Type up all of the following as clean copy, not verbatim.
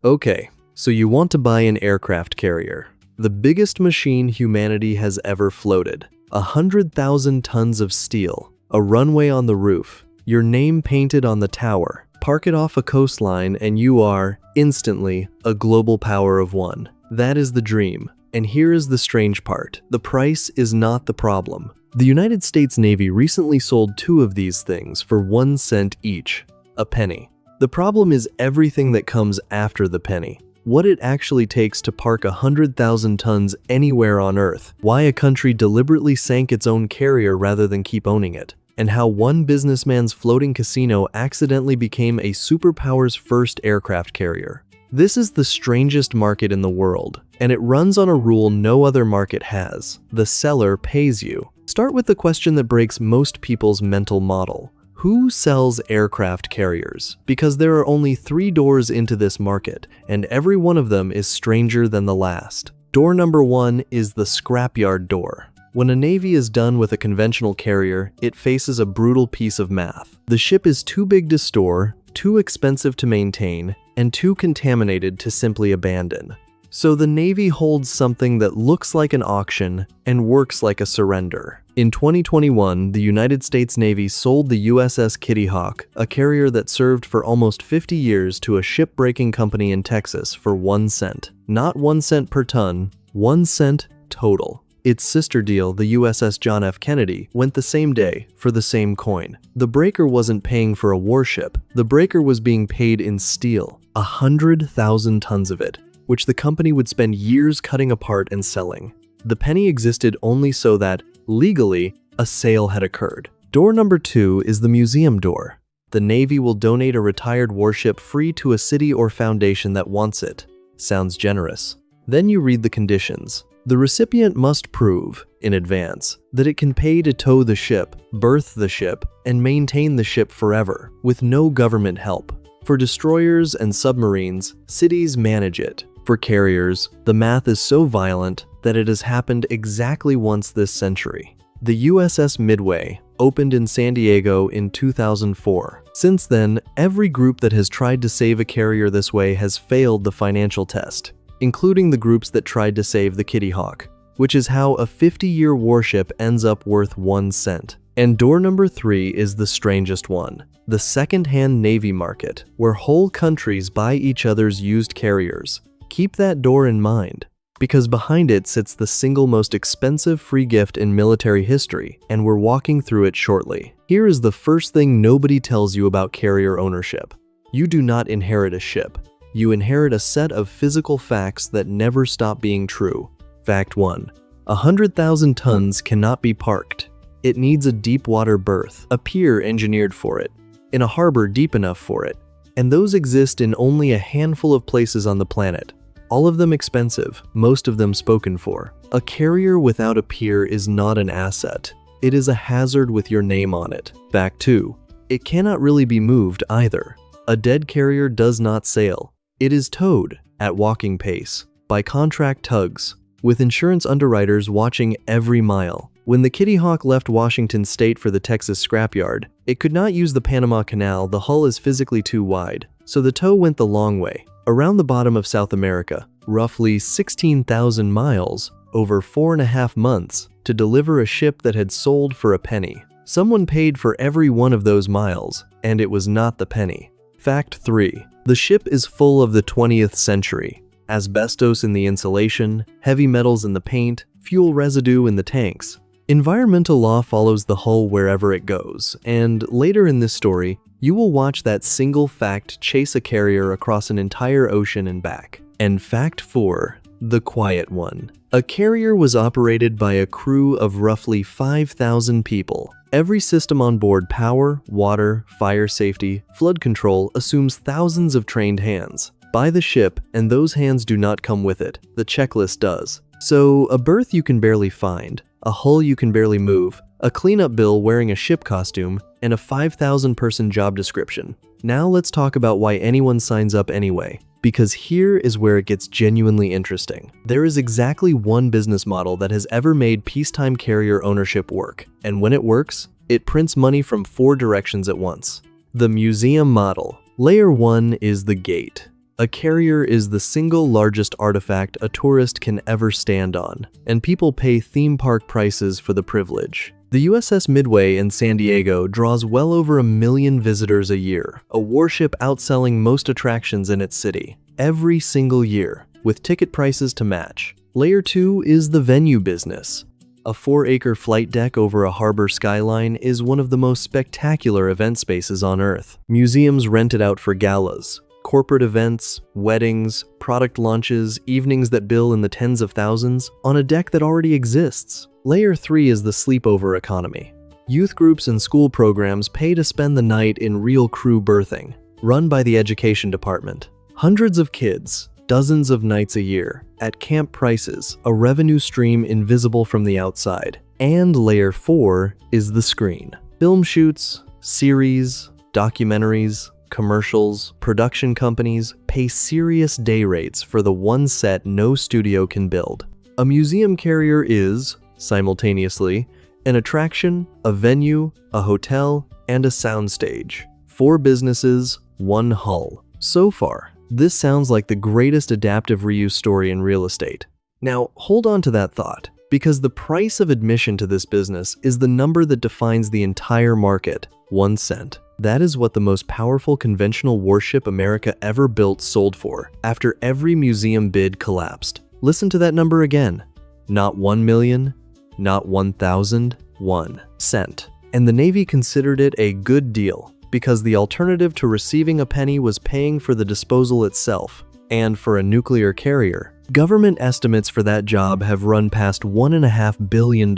Okay, so you want to buy an aircraft carrier. The biggest machine humanity has ever floated. 100,000 tons of steel, a runway on the roof, your name painted on the tower. Park it off a coastline and you are, instantly, a global power of one. That is the dream. And here is the strange part. The price is not the problem. The United States Navy recently sold 2 of these things for 1 cent each. A penny. The problem is everything that comes after the penny. What it actually takes to park 100,000 tons anywhere on Earth, why a country deliberately sank its own carrier rather than keep owning it, and how one businessman's floating casino accidentally became a superpower's first aircraft carrier. This is the strangest market in the world, and it runs on a rule no other market has. The seller pays you. Start with the question that breaks most people's mental model. Who sells aircraft carriers? Because there are only 3 doors into this market, and every one of them is stranger than the last. Door number 1 is the scrapyard door. When a navy is done with a conventional carrier, it faces a brutal piece of math. The ship is too big to store, too expensive to maintain, and too contaminated to simply abandon. So the Navy holds something that looks like an auction and works like a surrender. In 2021, the United States Navy sold the USS Kitty Hawk, a carrier that served for almost 50 years, to a shipbreaking company in Texas for 1 cent. Not 1 cent per ton, 1 cent total. Its sister deal, the USS John F. Kennedy, went the same day for the same coin. The breaker wasn't paying for a warship. The breaker was being paid in steel, 100,000 tons of it, which the company would spend years cutting apart and selling. The penny existed only so that, legally, a sale had occurred. Door number 2 is the museum door. The Navy will donate a retired warship free to a city or foundation that wants it. Sounds generous. Then you read the conditions. The recipient must prove, in advance, that it can pay to tow the ship, berth the ship, and maintain the ship forever, with no government help. For destroyers and submarines, cities manage it. For carriers, the math is so violent that it has happened exactly once this century. The USS Midway opened in San Diego in 2004. Since then, every group that has tried to save a carrier this way has failed the financial test, including the groups that tried to save the Kitty Hawk, which is how a 50-year warship ends up worth 1 cent. And door number 3 is the strangest one. The second-hand Navy market, where whole countries buy each other's used carriers. Keep that door in mind, because behind it sits the single most expensive free gift in military history, and we're walking through it shortly. Here is the first thing nobody tells you about carrier ownership. You do not inherit a ship. You inherit a set of physical facts that never stop being true. Fact 1. 100,000 tons cannot be parked. It needs a deep water berth, a pier engineered for it, in a harbor deep enough for it, and those exist in only a handful of places on the planet. All of them expensive, most of them spoken for. A carrier without a pier is not an asset. It is a hazard with your name on it. Fact 2. It cannot really be moved either. A dead carrier does not sail. It is towed, at walking pace, by contract tugs, with insurance underwriters watching every mile. When the Kitty Hawk left Washington State for the Texas scrapyard, it could not use the Panama Canal. The hull is physically too wide, so the tow went the long way, around the bottom of South America, roughly 16,000 miles, over 4.5 months, to deliver a ship that had sold for a penny. Someone paid for every one of those miles, and it was not the penny. Fact 3. The ship is full of the 20th century. Asbestos in the insulation, heavy metals in the paint, fuel residue in the tanks. Environmental law follows the hull wherever it goes, and later in this story, you will watch that single fact chase a carrier across an entire ocean and back. And fact 4, the quiet one. A carrier was operated by a crew of roughly 5,000 people. Every system on board, power, water, fire safety, flood control, assumes thousands of trained hands. Buy the ship, and those hands do not come with it. The checklist does. So, a berth you can barely find, a hull you can barely move, a cleanup bill wearing a ship costume, and a 5,000-person job description. Now let's talk about why anyone signs up anyway, because here is where it gets genuinely interesting. There is exactly one business model that has ever made peacetime carrier ownership work, and when it works, it prints money from 4 directions at once. The museum model. Layer 1 is the gate. A carrier is the single largest artifact a tourist can ever stand on, and people pay theme park prices for the privilege. The USS Midway in San Diego draws well over 1 million visitors a year, a warship outselling most attractions in its city, every single year, with ticket prices to match. Layer 2 is the venue business. A 4-acre flight deck over a harbor skyline is one of the most spectacular event spaces on Earth. Museums rent it out for galas, corporate events, weddings, product launches, evenings that bill in the tens of thousands, on a deck that already exists. Layer 3 is the sleepover economy. Youth groups and school programs pay to spend the night in real crew berthing, run by the education department. Hundreds of kids, dozens of nights a year, at camp prices, a revenue stream invisible from the outside. And Layer 4 is the screen. Film shoots, series, documentaries, commercials, production companies pay serious day rates for the one set no studio can build. A museum carrier is, simultaneously, an attraction, a venue, a hotel, and a soundstage. 4 businesses, 1 hull. So far, this sounds like the greatest adaptive reuse story in real estate. Now, hold on to that thought, because the price of admission to this business is the number that defines the entire market, 1 cent. That is what the most powerful conventional warship America ever built sold for, after every museum bid collapsed. Listen to that number again. Not 1 million, not 1,000, 1 cent. And the Navy considered it a good deal, because the alternative to receiving a penny was paying for the disposal itself. And for a nuclear carrier, government estimates for that job have run past $1.5 billion.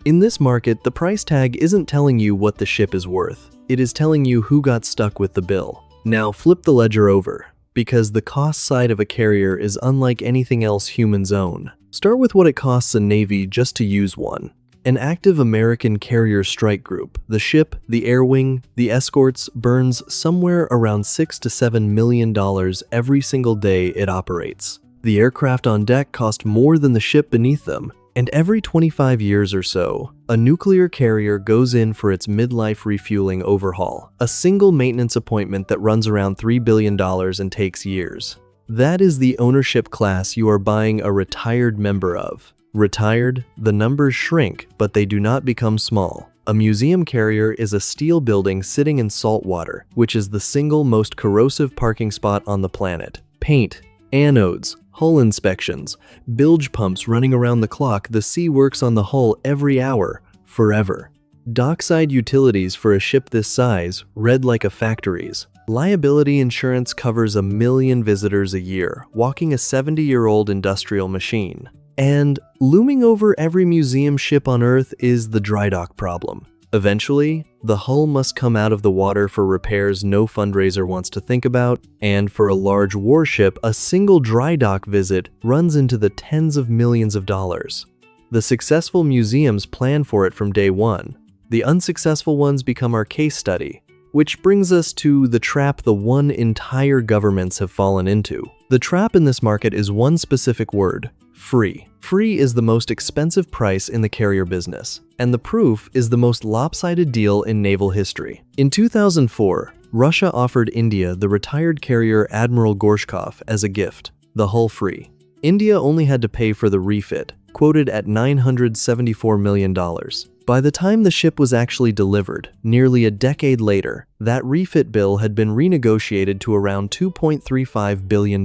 In this market, the price tag isn't telling you what the ship is worth. It is telling you who got stuck with the bill. Now flip the ledger over, because the cost side of a carrier is unlike anything else humans own. Start with what it costs a Navy just to use one. An active American carrier strike group, the ship, the air wing, the escorts, burns somewhere around $6 to $7 million every single day it operates. The aircraft on deck cost more than the ship beneath them, and every 25 years or so, a nuclear carrier goes in for its midlife refueling overhaul, a single maintenance appointment that runs around $3 billion and takes years. That is the ownership class you are buying a retired member of. Retired, the numbers shrink, but they do not become small. A museum carrier is a steel building sitting in salt water, which is the single most corrosive parking spot on the planet. Paint, anodes, hull inspections, bilge pumps running around the clock. The sea works on the hull every hour, forever. Dockside utilities for a ship this size, read like a factory's. Liability insurance covers 1 million visitors a year, walking a 70-year-old industrial machine. And looming over every museum ship on Earth is the dry dock problem. Eventually, the hull must come out of the water for repairs no fundraiser wants to think about, and for a large warship, a single dry dock visit runs into the tens of millions of dollars. The successful museums plan for it from day one. The unsuccessful ones become our case study, which brings us to the trap the one entire governments have fallen into. The trap in this market is one specific word: free. Free is the most expensive price in the carrier business, and the proof is the most lopsided deal in naval history. In 2004, Russia offered India the retired carrier Admiral Gorshkov as a gift, the hull free. India only had to pay for the refit, quoted at $974 million. By the time the ship was actually delivered, nearly a decade later, that refit bill had been renegotiated to around $2.35 billion.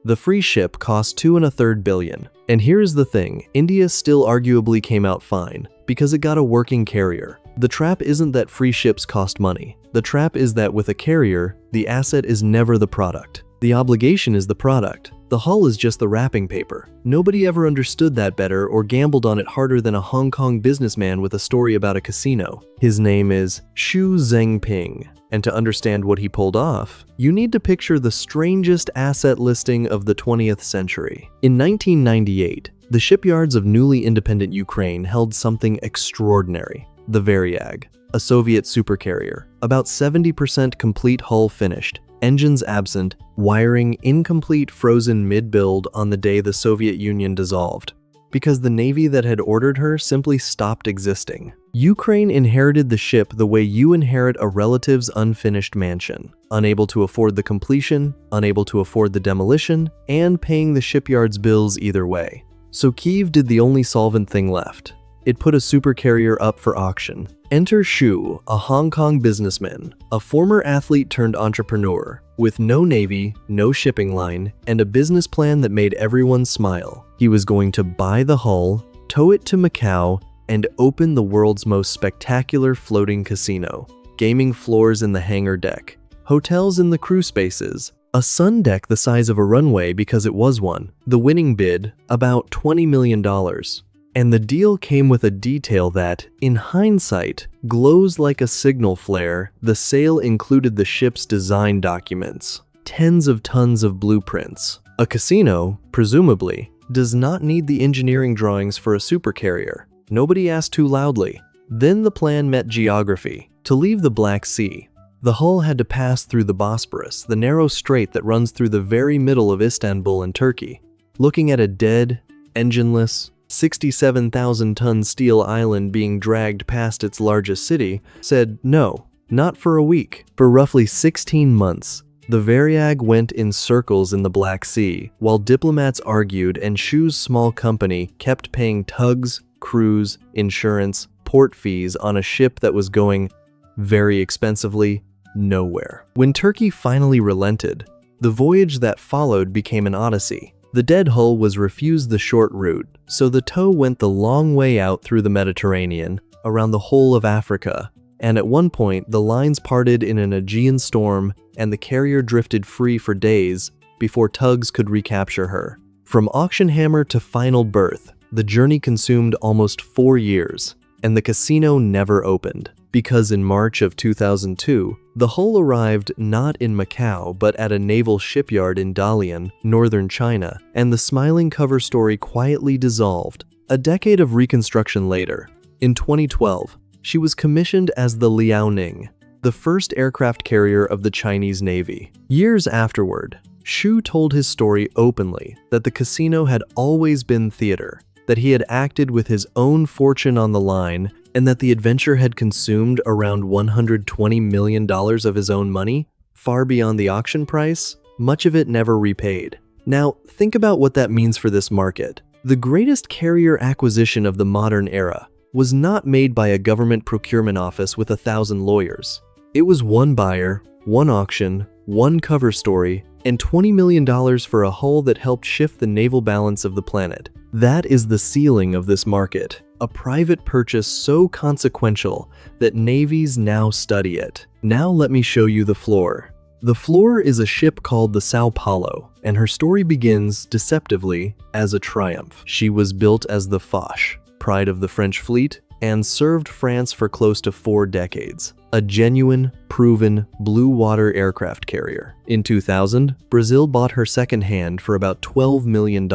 The free ship cost $2.33 billion. And here's the thing, India still arguably came out fine, because it got a working carrier. The trap isn't that free ships cost money. The trap is that with a carrier, the asset is never the product. The obligation is the product. The hull is just the wrapping paper. Nobody ever understood that better or gambled on it harder than a Hong Kong businessman with a story about a casino. His name is Xu Zhengping. And to understand what he pulled off, you need to picture the strangest asset listing of the 20th century. In 1998, the shipyards of newly independent Ukraine held something extraordinary: the Varyag, a Soviet supercarrier, about 70% complete hull finished, engines absent, wiring incomplete, frozen mid-build on the day the Soviet Union dissolved. because the navy that had ordered her simply stopped existing. Ukraine inherited the ship the way you inherit a relative's unfinished mansion, unable to afford the completion, unable to afford the demolition, and paying the shipyard's bills either way. So Kyiv did the only solvent thing left. It put a supercarrier up for auction. Enter Shu, a Hong Kong businessman, a former athlete turned entrepreneur, with no navy, no shipping line, and a business plan that made everyone smile. He was going to buy the hull, tow it to Macau, and open the world's most spectacular floating casino. Gaming floors in the hangar deck, hotels in the crew spaces, a sun deck the size of a runway because it was one. The winning bid, about $20 million. And the deal came with a detail that, in hindsight, glows like a signal flare. The sale included the ship's design documents, tens of tons of blueprints. A casino, presumably, does not need the engineering drawings for a supercarrier. Nobody asked too loudly. Then the plan met geography. To leave the Black Sea, the hull had to pass through the Bosporus, the narrow strait that runs through the very middle of Istanbul and Turkey. Looking at a dead, engineless, 67,000-ton steel island being dragged past its largest city, said no, not for a week. For roughly 16 months, the Variag went in circles in the Black Sea, while diplomats argued and Shu's small company kept paying tugs, crews, insurance, port fees on a ship that was going, very expensively, nowhere. When Turkey finally relented, the voyage that followed became an odyssey. The dead hull was refused the short route, so the tow went the long way out through the Mediterranean, around the whole of Africa, and at one point the lines parted in an Aegean storm and the carrier drifted free for days before tugs could recapture her. From auction hammer to final berth, the journey consumed almost 4 years, and the casino never opened. Because in March of 2002, the hull arrived not in Macau but at a naval shipyard in Dalian, northern China, and the smiling cover story quietly dissolved. A decade of reconstruction later, in 2012, she was commissioned as the Liaoning, the first aircraft carrier of the Chinese Navy. Years afterward, Shu told his story openly that the casino had always been theater, that he had acted with his own fortune on the line, and that the adventure had consumed around $120 million of his own money, far beyond the auction price, much of it never repaid. Now, think about what that means for this market. The greatest carrier acquisition of the modern era was not made by a government procurement office with 1,000 lawyers. It was one buyer, one auction, one cover story, and $20 million for a hull that helped shift the naval balance of the planet. That is the ceiling of this market. A private purchase so consequential that navies now study it. Now let me show you the floor. The floor is a ship called the Sao Paulo, and her story begins, deceptively, as a triumph. She was built as the Foch, pride of the French fleet, and served France for close to 4 decades. A genuine, proven, blue water aircraft carrier. In 2000, Brazil bought her secondhand for about $12 million.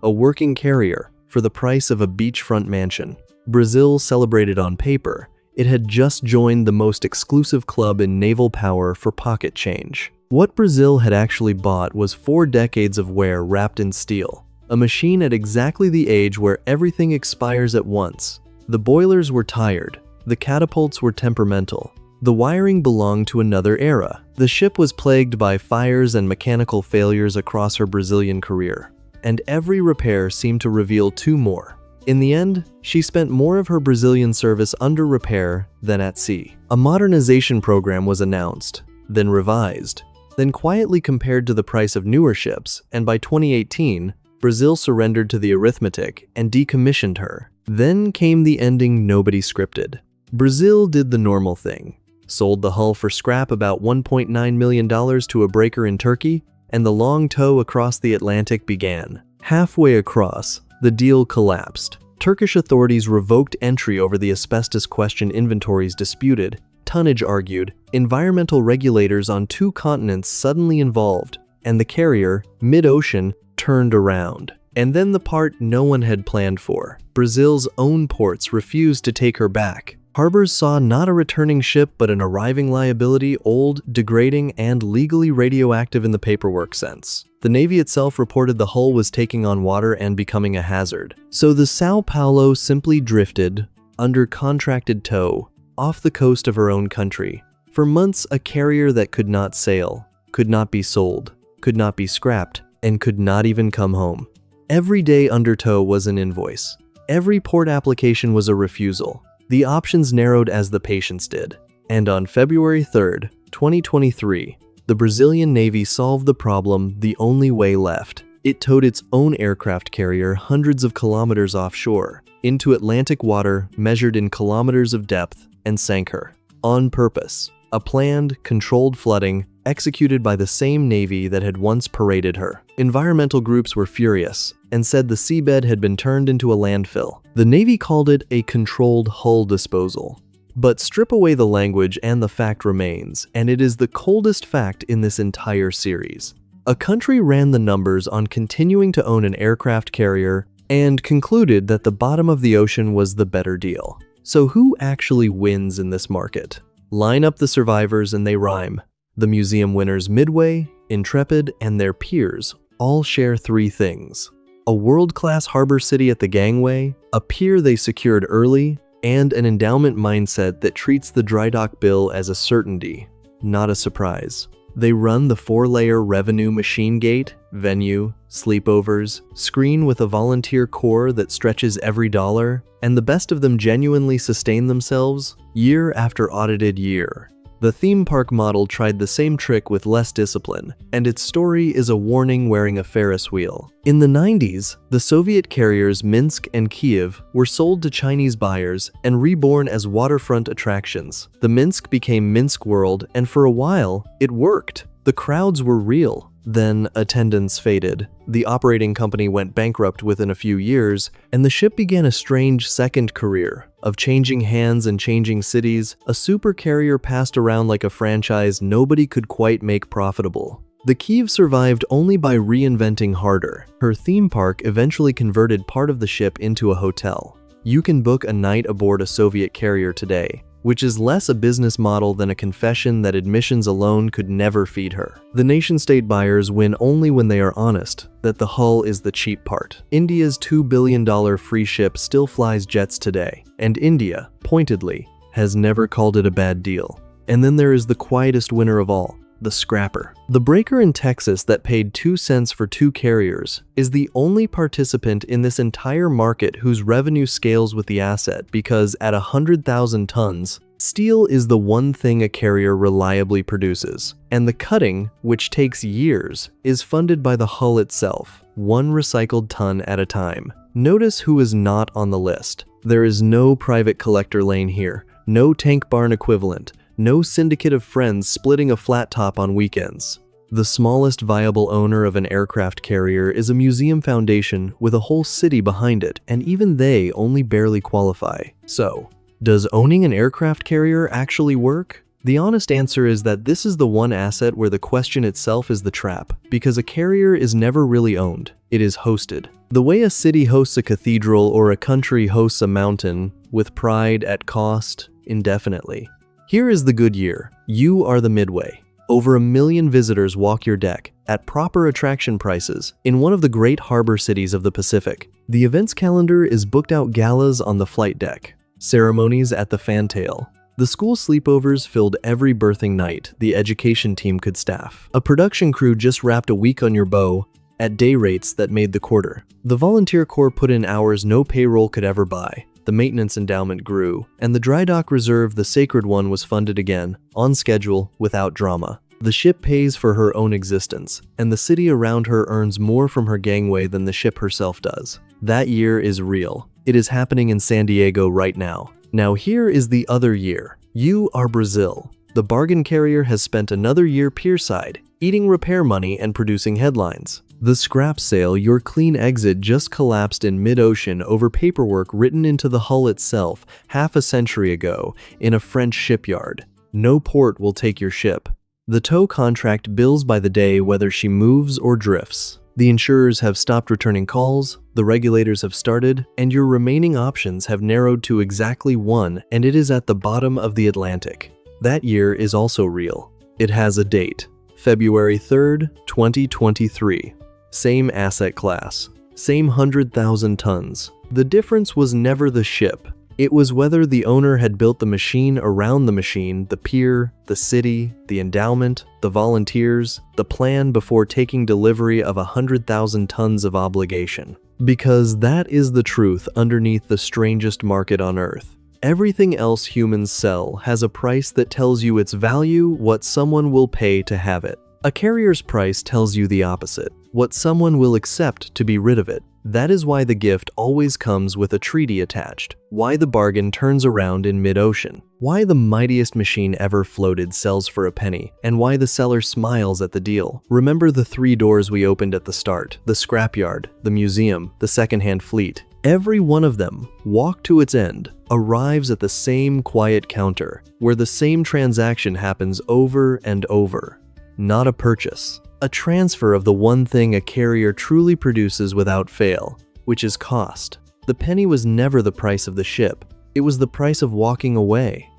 A working carrier for the price of a beachfront mansion. Brazil celebrated on paper. It had just joined the most exclusive club in naval power for pocket change. What Brazil had actually bought was 4 decades of wear wrapped in steel. A machine at exactly the age where everything expires at once. The boilers were tired. The catapults were temperamental. The wiring belonged to another era. The ship was plagued by fires and mechanical failures across her Brazilian career, and every repair seemed to reveal 2 more. In the end, she spent more of her Brazilian service under repair than at sea. A modernization program was announced, then revised, then quietly compared to the price of newer ships, and by 2018, Brazil surrendered to the arithmetic and decommissioned her. Then came the ending nobody scripted. Brazil did the normal thing, sold the hull for scrap about $1.9 million to a breaker in Turkey, and the long tow across the Atlantic began. Halfway across, the deal collapsed. Turkish authorities revoked entry over the asbestos question, inventories disputed, tonnage argued, environmental regulators on 2 continents suddenly involved, and the carrier, mid-ocean, turned around. And then the part no one had planned for. Brazil's own ports refused to take her back. Harbors saw not a returning ship but an arriving liability, old, degrading, and legally radioactive in the paperwork sense. The Navy itself reported the hull was taking on water and becoming a hazard. So the Sao Paulo simply drifted, under contracted tow, off the coast of her own country. For months, a carrier that could not sail, could not be sold, could not be scrapped, and could not even come home. Every day under tow was an invoice. Every port application was a refusal. The options narrowed as the patience did. And on February 3rd, 2023, the Brazilian Navy solved the problem the only way left. It towed its own aircraft carrier hundreds of kilometers offshore, into Atlantic water measured in kilometers of depth, and sank her. On purpose. A planned, controlled flooding executed by the same Navy that had once paraded her. Environmental groups were furious and said the seabed had been turned into a landfill. The Navy called it a controlled hull disposal. But strip away the language and the fact remains, and it is the coldest fact in this entire series. A country ran the numbers on continuing to own an aircraft carrier and concluded that the bottom of the ocean was the better deal. So who actually wins in this market? Line up the survivors and they rhyme. The museum winners Midway, Intrepid, and their peers all share three things: a world-class harbor city at the gangway, a pier they secured early, and an endowment mindset that treats the dry dock bill as a certainty, not a surprise. They run the 4-layer revenue machine gate, venue, sleepovers, screen with a volunteer core that stretches every dollar, and the best of them genuinely sustain themselves year after audited year. The theme park model tried the same trick with less discipline, and its story is a warning wearing a Ferris wheel. In the 90s, the Soviet carriers Minsk and Kiev were sold to Chinese buyers and reborn as waterfront attractions. The Minsk became Minsk World, and for a while, it worked. The crowds were real. Then attendance faded. The operating company went bankrupt within a few years, and the ship began a strange second career of changing hands and changing cities. A super carrier passed around like a franchise nobody could quite make profitable. The Kiev survived only by reinventing harder. Her theme park eventually converted part of the ship into a hotel. You can book a night aboard a Soviet carrier today, which is less a business model than a confession that admissions alone could never feed her. The nation-state buyers win only when they are honest that the hull is the cheap part. India's $2 billion free ship still flies jets today, and India, pointedly, has never called it a bad deal. And then there is the quietest winner of all, the scrapper. The breaker in Texas that paid 2 cents for 2 carriers is the only participant in this entire market whose revenue scales with the asset because at 100,000 tons, steel is the one thing a carrier reliably produces. And the cutting, which takes years, is funded by the hull itself, 1 recycled ton at a time. Notice who is not on the list. There is no private collector lane here, no tank barn equivalent, no syndicate of friends splitting a flat top on weekends. The smallest viable owner of an aircraft carrier is a museum foundation with a whole city behind it, and even they only barely qualify. So, does owning an aircraft carrier actually work? The honest answer is that this is the one asset where the question itself is the trap, because a carrier is never really owned, it is hosted. The way a city hosts a cathedral or a country hosts a mountain, with pride at cost, indefinitely. Here is the good year. You are the Midway. Over 1 million visitors walk your deck, at proper attraction prices, in one of the great harbor cities of the Pacific. The events calendar is booked out galas on the flight deck, ceremonies at the fantail. The school sleepovers filled every berthing night the education team could staff. A production crew just wrapped a week on your bow, at day rates that made the quarter. The volunteer corps put in hours no payroll could ever buy. The maintenance endowment grew, and the dry dock reserve, the sacred one, was funded again, on schedule, without drama. The ship pays for her own existence, and the city around her earns more from her gangway than the ship herself does. That year is real. It is happening in San Diego right now. Now here is the other year. You are Brazil. The bargain carrier has spent another year pierside, eating repair money and producing headlines. The scrap sale, your clean exit, just collapsed in mid-ocean over paperwork written into the hull itself half a century ago in a French shipyard. No port will take your ship. The tow contract bills by the day whether she moves or drifts. The insurers have stopped returning calls, the regulators have started, and your remaining options have narrowed to exactly one, and it is at the bottom of the Atlantic. That year is also real. It has a date. February 3rd, 2023. Same asset class, same 100,000 tons. The difference was never the ship. It was whether the owner had built the machine around the machine, the pier, the city, the endowment, the volunteers, the plan before taking delivery of 100,000 tons of obligation. Because that is the truth underneath the strangest market on Earth. Everything else humans sell has a price that tells you its value, what someone will pay to have it. A carrier's price tells you the opposite, what someone will accept to be rid of it. That is why the gift always comes with a treaty attached, why the bargain turns around in mid-ocean, why the mightiest machine ever floated sells for a penny, and why the seller smiles at the deal. Remember the 3 doors we opened at the start: the scrapyard, the museum, the secondhand fleet. Every one of them, walk to its end, arrives at the same quiet counter, where the same transaction happens over and over. Not a purchase. A transfer of the one thing a carrier truly produces without fail, which is cost. The penny was never the price of the ship. It was the price of walking away.